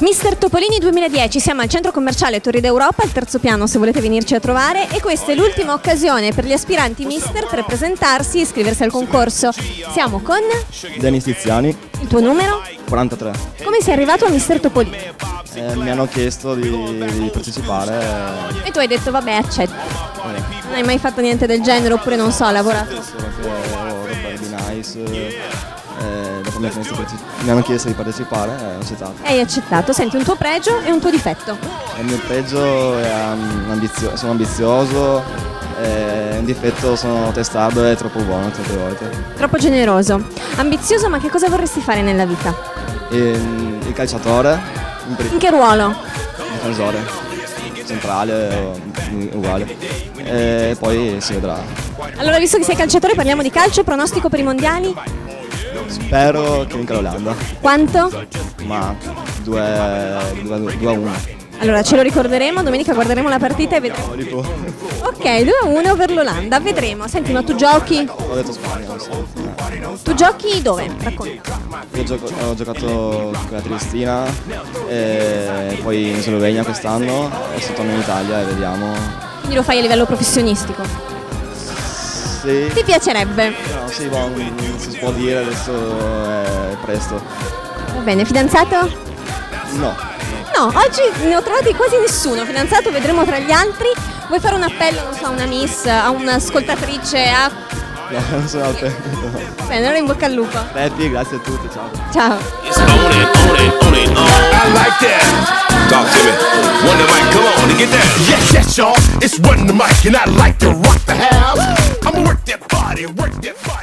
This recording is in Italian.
Mister Topolini 2010, siamo al centro commerciale Torri d'Europa, al terzo piano se volete venirci a trovare, e questa è l'ultima occasione per gli aspiranti Mister per presentarsi e iscriversi al concorso. Siamo con Denis Tiziani, il tuo numero? 43. Come sei arrivato a Mister Topolini? Mi hanno chiesto di partecipare. E tu hai detto vabbè, accetto. Non hai mai fatto niente del genere oppure non so, lavorato? Solo che ho roba di nice. Dopo mi hanno chiesto di partecipare e ho accettato. Hai accettato. Senti, un tuo pregio e un tuo difetto? Il mio pregio è sono ambizioso, un difetto sono testardo e troppo buono tante volte. Troppo generoso. Ambizioso, ma che cosa vorresti fare nella vita? Il calciatore, In che ruolo? difensore, centrale, uguale. E poi si vedrà. Allora, visto che sei calciatore, parliamo di calcio. Pronostico per i mondiali? Spero che vinca l'Olanda, Quanto? ma 2-1. Allora, ce lo ricorderemo, domenica guarderemo la partita e vedremo. Ok, 2-1 per l'Olanda, vedremo. Senti, ma tu giochi? Ho detto Spagna, non so. Tu giochi dove? Racconta. Io ho giocato con la Triestina e poi in Slovenia quest'anno e sto tornando in Italia e vediamo. Quindi lo fai a livello professionistico? Sì. Ti piacerebbe? No, sì, non si può dire, adesso è presto. Va bene, fidanzato? No. No, oggi ne ho trovati quasi nessuno. Fidanzato, vedremo tra gli altri. Vuoi fare un appello, non so, a una miss, a un'ascoltatrice, a... No, non sono al tempo. Bene, allora in bocca al lupo. Peppi, grazie a tutti, ciao. Ciao. It's on it. I like that. Talk to me. Run the mic, come on and get down. Yes, y'all. It's Run the Mic, and I like to rock the house. I'ma work that body, work that body.